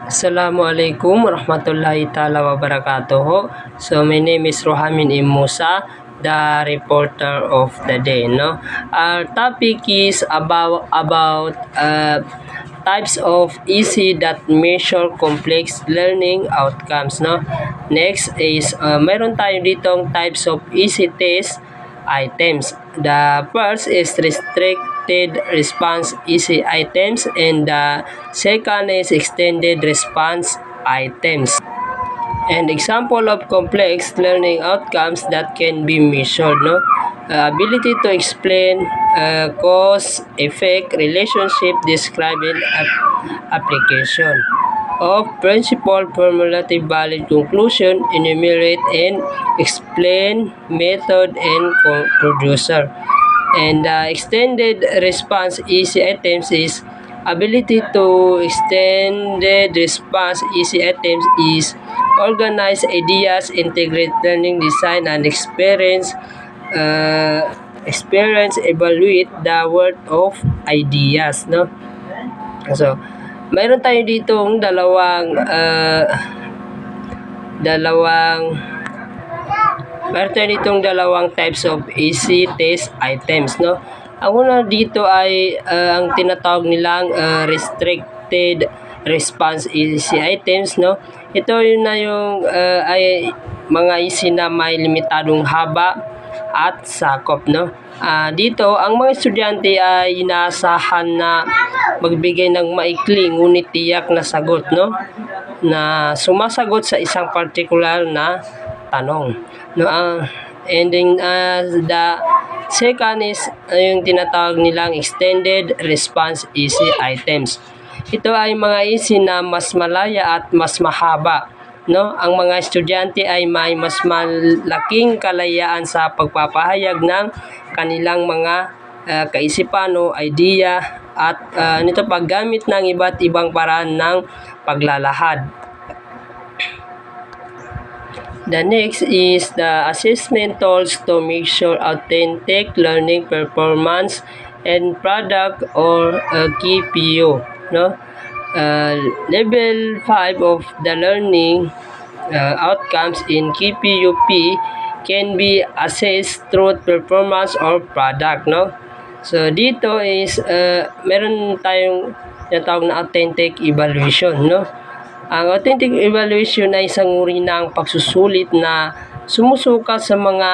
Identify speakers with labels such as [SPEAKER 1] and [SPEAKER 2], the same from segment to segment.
[SPEAKER 1] Assalamualaikum warahmatullahi ta'ala wabarakatuh. So my name is Rohamin M. Musa, the reporter of the day. No, our topic is about types of EC that measure complex learning outcomes. No, next is meron tayo ditong types of EC test items. The first is restricted response easy items, and the second is extended response items. An example of complex learning outcomes that can be measured, no? Ability to explain cause-effect relationship, describe an application of principle, formulative valid conclusion, enumerate and explain method and producer. And extended response easy items is ability to extended response easy items is organize ideas, integrate learning, design, and evaluate the worth of ideas, no? So, mayroon tayo ditong dalawang types of easy test items, no? Ang una dito ay ang tinatawag nilang restricted response easy items, no? Ito yun na yung ay mga easy na may limitadong haba at sakop, no? Dito ang mga estudyante ay inaasahan na magbigay ng maikli ngunit tiyak na sagot, no? Na sumasagot sa isang particular na tanong, no? And then the second is yung tinatawag nilang extended response easy items. Ito ay mga easy na mas malaya at mas mahaba, no? Ang mga estudyante ay may mas malaking kalayaan sa pagpapahayag ng kanilang mga kaisipan o idea at nito paggamit ng iba't ibang paraan ng paglalahad. The next is the assessment tools to make sure authentic learning performance and product or KPO, no? Level 5 of the learning outcomes in KPUP can be assessed through performance or product, no? So dito is meron tayong tinatawag na authentic evaluation, no? Ang authentic evaluation ay isang uri ng pagsusulit na sumusukat sa mga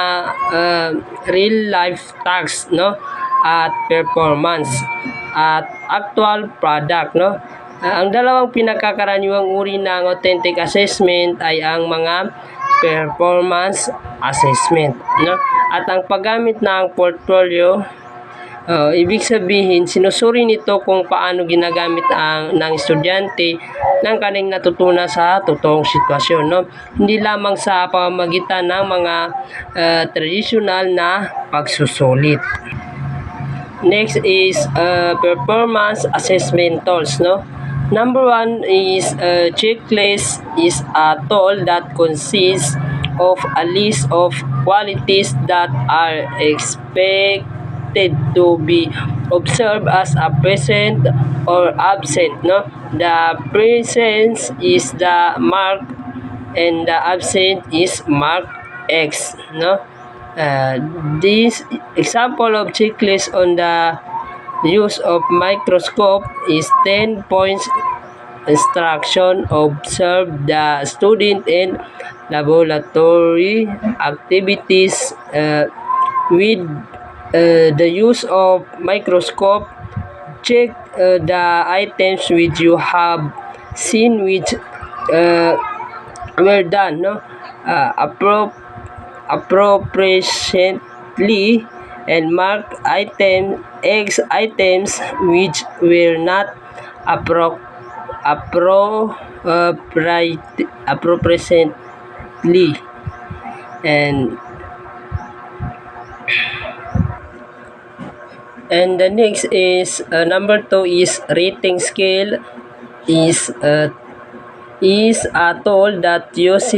[SPEAKER 1] real life tasks, no? At performance at actual product, no? Ang dalawang pinakakaraniwang uri ng authentic assessment ay ang mga performance assessment, no? At ang paggamit ng portfolio, ibig sabihin sinusuri nito kung paano ginagamit ng estudyante ng kanilang natutunan sa totoong sitwasyon, no? Hindi lamang sa pamamagitan ng mga traditional na pagsusulit. Next is performance assessment tools, no? Number 1 is checklist is a tool that consists of a list of qualities that are expected to be observed as a present or absent, no? The presence is the mark and the absent is mark X, no? This example of checklist on the use of microscope is 10 points instruction. Observe the student in laboratory activities with the use of microscope. Check the items which you have seen which were done, no? Appropriately, and mark X items which were not appropriately. And the next is number 2 is rating scale is a tool that use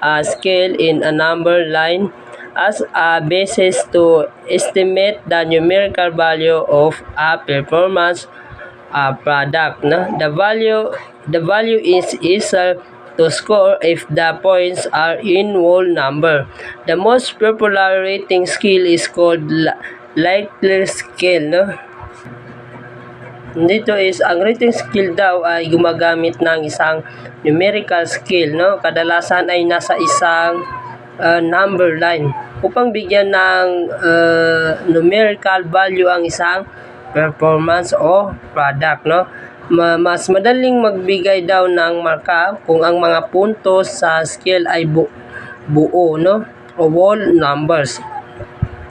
[SPEAKER 1] a scale in a number line as a basis to estimate the numerical value of a performance product, no? The value is easier to score if the points are in whole number. The most popular rating skill is called Likert scale, no? Dito is ang rating skill daw ay gumagamit ng isang numerical scale, no? Kadalasan ay nasa isang number line upang bigyan ng numerical value ang isang performance o product, no? Mas madaling magbigay daw ng marka kung ang mga puntos sa scale ay buo, no? O whole numbers.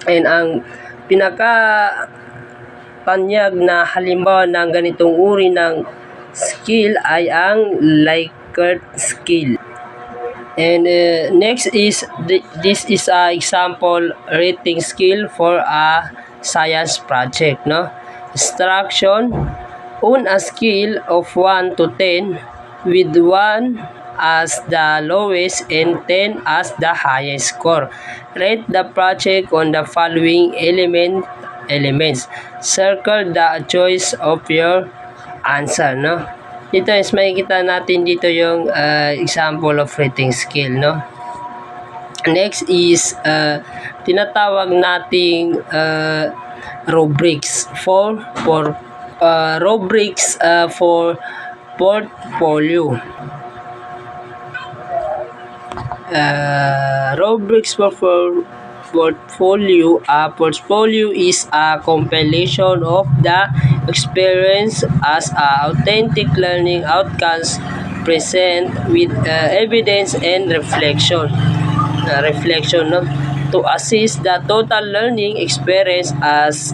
[SPEAKER 1] And ang pinaka-panyag na halimbawa ng ganitong uri ng skill ay ang Likert scale. And next is this is a example rating skill for a science project, no? Instruction: on a scale of 1 to 10 with 1 as the lowest and 10 as the highest score. Rate the project on the following elements. Circle the choice of your answer, no? Dito is makikita natin dito yung example of rating scale, no? Next is tinatawag nating rubrics for portfolio. Rubrics for portfolio. A portfolio is a compilation of the experience as authentic learning outcomes present with evidence and reflection, no? To assist the total learning experience as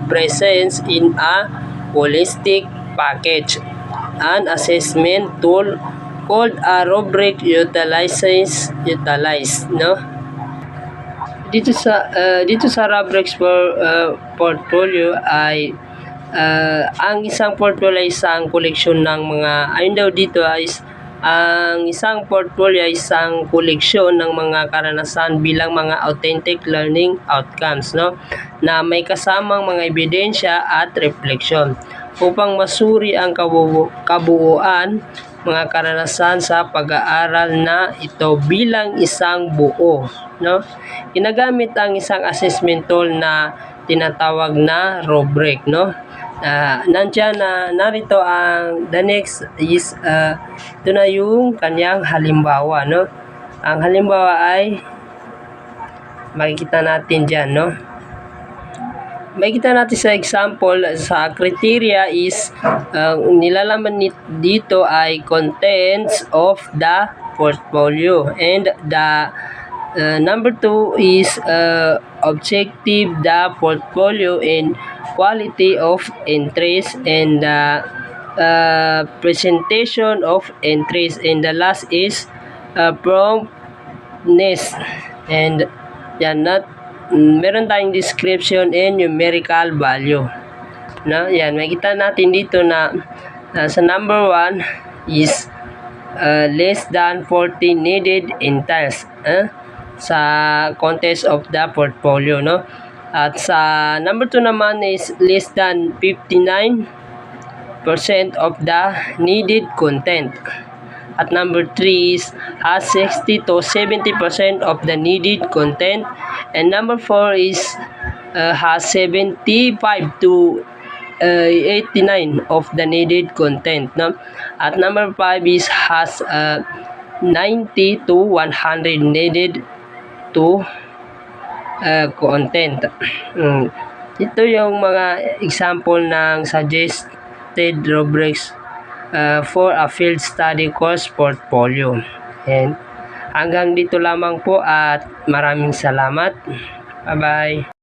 [SPEAKER 1] presence in a holistic package. An assessment tool called a rubric utilized, no? Dito sa rubrics for portfolio ay ang isang portfolio ay isang koleksyon ng mga ang isang portfolio ay isang koleksyon ng mga karanasan bilang mga authentic learning outcomes, no? Na may kasamang mga ebidensya at reflection upang masuri ang kabuuan mga karanasan sa pag-aaral na ito bilang isang buo, no? Ginagamit ang isang assessment tool na tinatawag na rubric, no? Narito ang the next is ito na yung kanyang halimbawa, no? Ang halimbawa ay makikita natin dyan, no? Makikita natin sa example, sa criteria is nilalaman dito ay contents of the portfolio, and the number 2 is objective the portfolio and quality of entries, and the presentation of entries, and the last is promptness. And yan, meron tayong description and numerical value, no? Yan, makita natin dito na sa number 1 is less than 40 needed entries sa contents of the portfolio, no? At sa number 2 naman is less than 59% of the needed content. At number 3 is has 60 to 70% of the needed content. And number 4 is has 75 to 89 of the needed content, no? At number 5 is has 90 to 100 needed to content. Ito yung mga example ng suggested rubrics for a field study course portfolio. And hanggang dito lamang po at maraming salamat. Bye-bye.